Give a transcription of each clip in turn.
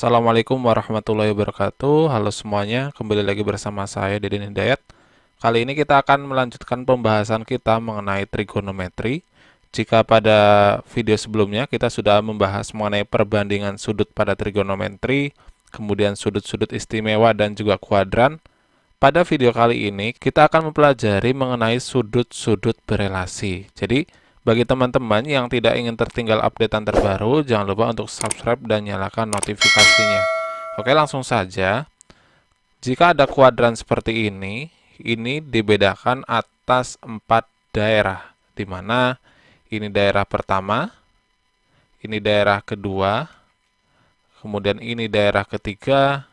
Assalamualaikum warahmatullahi wabarakatuh. Halo semuanya, kembali lagi bersama saya Deden Hidayat. Kali ini kita akan melanjutkan pembahasan kita mengenai trigonometri. Jika pada video sebelumnya kita sudah membahas mengenai perbandingan sudut pada trigonometri, kemudian sudut-sudut istimewa dan juga kuadran, pada video kali ini kita akan mempelajari mengenai sudut-sudut berelasi. Jadi, bagi teman-teman yang tidak ingin tertinggal updatean terbaru, jangan lupa untuk subscribe dan nyalakan notifikasinya. Oke, langsung saja. Jika ada kuadran seperti ini dibedakan atas 4 daerah, di mana ini daerah pertama, ini daerah kedua, kemudian ini daerah ketiga,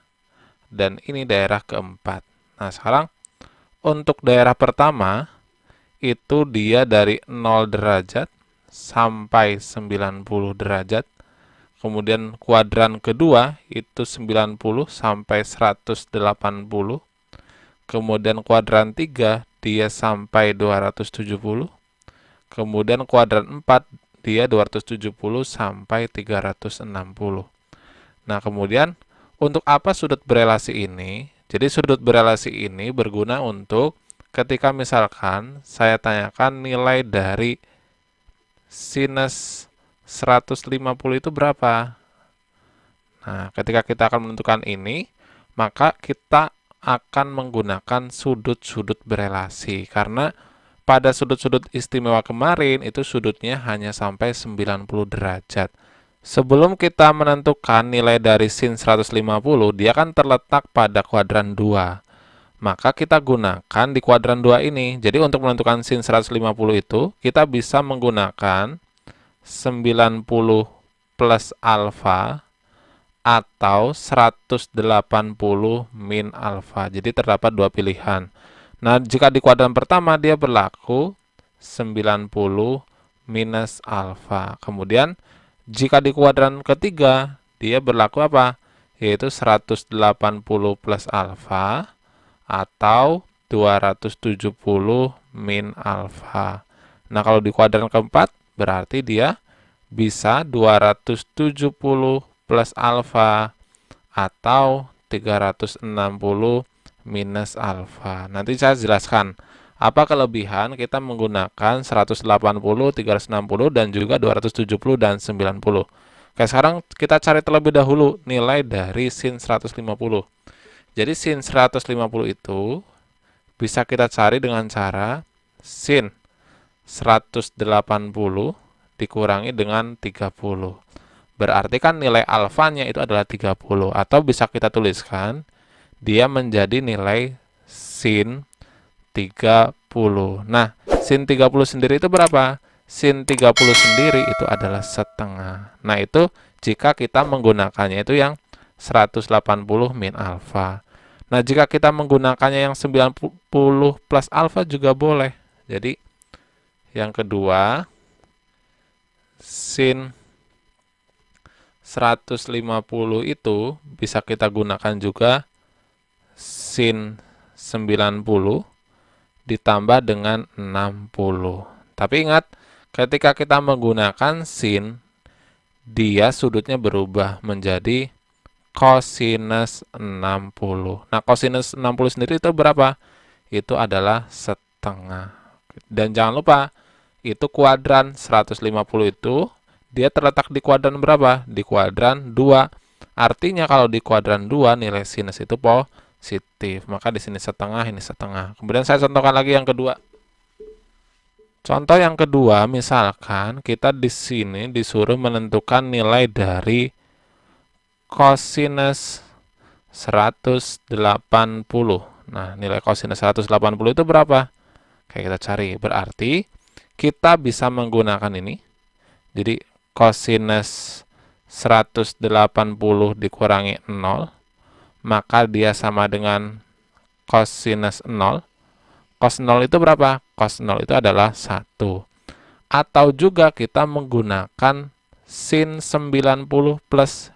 dan ini daerah keempat. Nah, sekarang untuk daerah pertama, itu dia dari 0 derajat sampai 90 derajat. Kemudian kuadran kedua itu 90 sampai 180. Kemudian kuadran 3 dia sampai 270. Kemudian kuadran 4 dia 270 sampai 360. Nah, kemudian untuk apa sudut berelasi ini? Jadi sudut berelasi ini berguna untuk ketika misalkan saya tanyakan nilai dari sinus 150 itu berapa? Nah, ketika kita akan menentukan ini, maka kita akan menggunakan sudut-sudut berelasi. Karena pada sudut-sudut istimewa kemarin, itu sudutnya hanya sampai 90 derajat. Sebelum kita menentukan nilai dari sin 150, dia kan terletak pada kuadran 2. Maka kita gunakan di kuadran 2 ini. Jadi untuk menentukan sin 150 itu, kita bisa menggunakan 90 plus alfa atau 180 min alfa. Jadi terdapat dua pilihan. Nah, jika di kuadran pertama dia berlaku 90 minus alfa. Kemudian jika di kuadran ketiga dia berlaku apa? Yaitu 180 plus alfa atau 270 min alfa. Nah, kalau di kuadran keempat, berarti dia bisa 270 plus alfa atau 360 minus alfa. Nanti saya jelaskan apa kelebihan kita menggunakan 180, 360, dan juga 270 dan 90. Oke, sekarang kita cari terlebih dahulu nilai dari sin 150. Jadi sin 150 itu bisa kita cari dengan cara sin 180 dikurangi dengan 30. Berarti kan nilai alfanya itu adalah 30. Atau bisa kita tuliskan, dia menjadi nilai sin 30. Nah, sin 30 sendiri itu berapa? Sin 30 sendiri itu adalah setengah. Nah, itu jika kita menggunakannya itu yang 180 min alfa. Nah, jika kita menggunakannya yang 90 plus alfa juga boleh. Jadi, yang kedua, sin 150 itu bisa kita gunakan juga sin 90 ditambah dengan 60. Tapi ingat, ketika kita menggunakan sin, dia sudutnya berubah menjadi cosinus 60. Nah, cosinus 60 sendiri itu berapa? Itu adalah setengah. Dan jangan lupa, itu kuadran 150 itu, dia terletak di kuadran berapa? Di kuadran 2. Artinya kalau di kuadran 2, nilai sinus itu positif. Maka di sini setengah, ini setengah. Kemudian saya contohkan lagi yang kedua. Contoh yang kedua, misalkan kita di sini disuruh menentukan nilai dari cosinus 180. Nah, nilai cosinus 180 itu berapa? Oke, kita cari. Berarti kita bisa menggunakan ini. Jadi cosinus 180 dikurangi 0, maka dia sama dengan cosinus 0. Cos 0 itu berapa? Cos 0 itu adalah 1. Atau juga kita menggunakan sin 90 plus,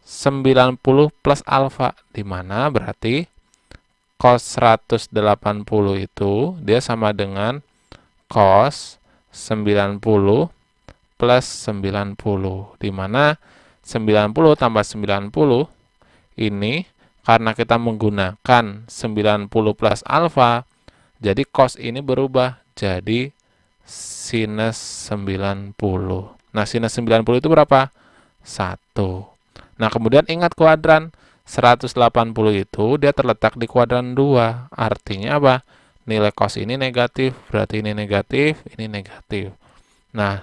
90 plus alfa, di mana berarti cos 180 itu dia sama dengan cos 90 plus 90, di mana 90 tambah 90 ini karena kita menggunakan 90 plus alfa, jadi cos ini berubah jadi sinus 90. Nah, sinus 90 itu berapa? 1. Nah, kemudian ingat kuadran 180 itu dia terletak di kuadran 2. Artinya apa? Nilai cos ini negatif, berarti ini negatif, ini negatif. Nah,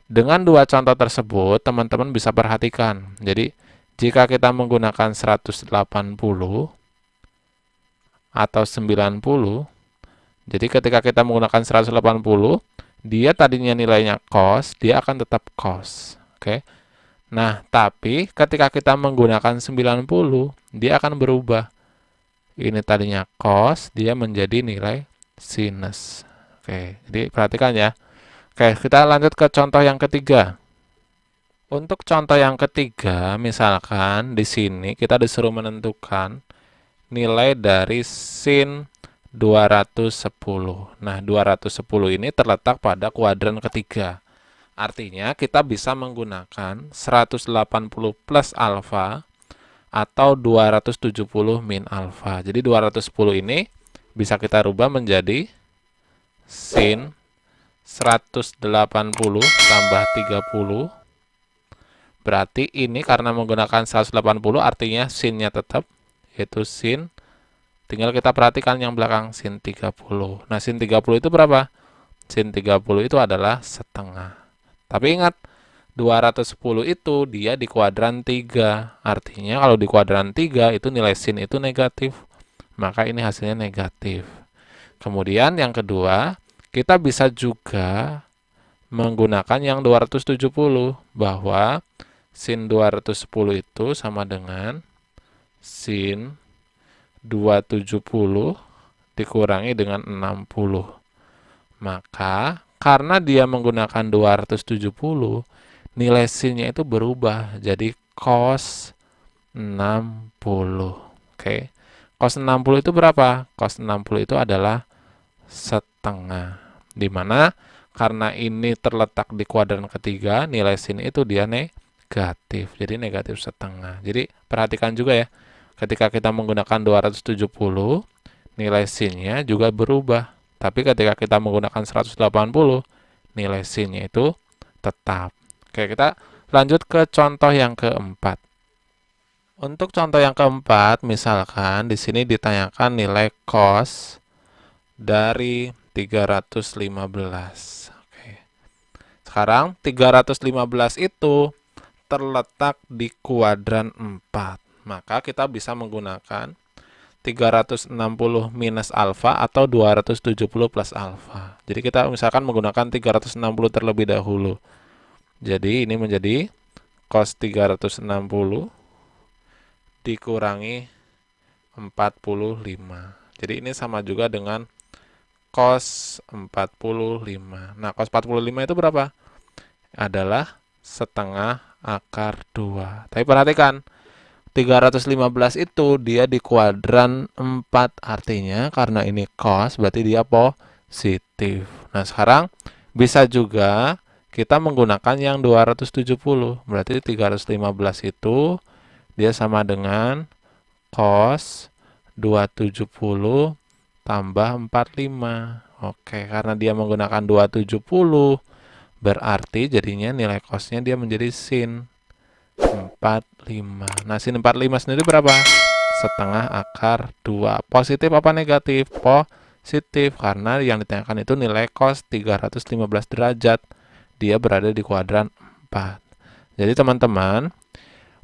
dengan dua contoh tersebut, teman-teman bisa perhatikan. Jadi, jika kita menggunakan 180 atau 90, jadi ketika kita menggunakan 180, dia tadinya nilainya cos, dia akan tetap cos. Oke. Nah, tapi ketika kita menggunakan 90, dia akan berubah. Ini tadinya cos, dia menjadi nilai sinus. Oke, jadi perhatikan ya. Oke, kita lanjut ke contoh yang ketiga. Untuk contoh yang ketiga, misalkan di sini kita disuruh menentukan nilai dari sin 210. Nah, 210 ini terletak pada kuadran ketiga. Artinya kita bisa menggunakan 180 plus alfa atau 270 min alfa. Jadi 210 ini bisa kita rubah menjadi sin 180 tambah 30. Berarti ini karena menggunakan 180 artinya sinnya tetap, yaitu sin. Tinggal kita perhatikan yang belakang sin 30. Nah, sin 30 itu berapa? Sin 30 itu adalah setengah. Tapi ingat, 210 itu dia di kuadran 3. Artinya kalau di kuadran 3 itu nilai sin itu negatif. Maka ini hasilnya negatif. Kemudian yang kedua, kita bisa juga menggunakan yang 270 bahwa sin 210 itu sama dengan sin 270 dikurangi dengan 60. Maka karena dia menggunakan 270, nilai sin-nya itu berubah jadi cos 60. Oke. Cos 60 itu berapa? Cos 60 itu adalah setengah. Dimana karena ini terletak di kuadran ketiga, nilai sin itu dia negatif. Jadi negatif setengah. Jadi perhatikan juga ya. Ketika kita menggunakan 270, nilai sin-nya juga berubah. Tapi ketika kita menggunakan 180, nilai sin-nya itu tetap. Oke, kita lanjut ke contoh yang keempat. Untuk contoh yang keempat, misalkan di sini ditanyakan nilai cos dari 315. Oke. Sekarang 315 itu terletak di kuadran 4. Maka kita bisa menggunakan 360 minus alfa atau 270 plus alfa. Jadi kita misalkan menggunakan 360 terlebih dahulu. Jadi ini menjadi cos 360 dikurangi 45. Jadi ini sama juga dengan cos 45. Nah, cos 45 itu berapa? Adalah setengah akar 2. Tapi perhatikan, 315 itu dia di kuadran 4. Artinya karena ini cos berarti dia positif. Nah, sekarang bisa juga kita menggunakan yang 270. Berarti 315 itu dia sama dengan cos 270 tambah 45. Oke, karena dia menggunakan 270, berarti jadinya nilai cosnya dia menjadi sin 45. Nah, sin 45 sendiri berapa? Setengah akar 2. Positif apa negatif? Positif, karena yang ditanyakan itu nilai cos 315 derajat. Dia berada di kuadran 4. Jadi teman-teman,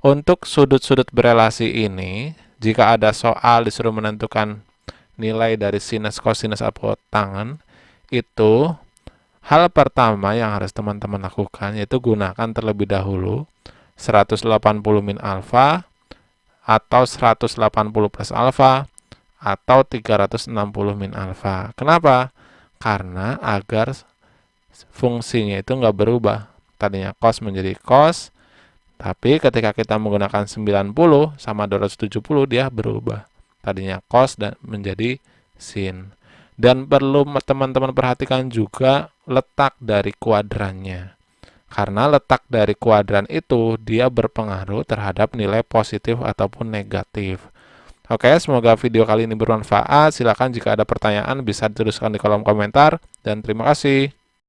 untuk sudut-sudut berelasi ini, jika ada soal disuruh menentukan nilai dari sinus, kosinus, atau tangen, itu hal pertama yang harus teman-teman lakukan yaitu gunakan terlebih dahulu 180 min alfa atau 180 plus alfa atau 360 min alfa. Kenapa? Karena agar fungsinya itu nggak berubah. Tadinya cos menjadi cos, tapi ketika kita menggunakan 90 sama 270 dia berubah. Tadinya cos dan menjadi sin. Dan perlu teman-teman perhatikan juga letak dari kuadrannya. Karena letak dari kuadran itu dia berpengaruh terhadap nilai positif ataupun negatif. Oke, semoga video kali ini bermanfaat. Silakan jika ada pertanyaan bisa dituliskan di kolom komentar dan terima kasih.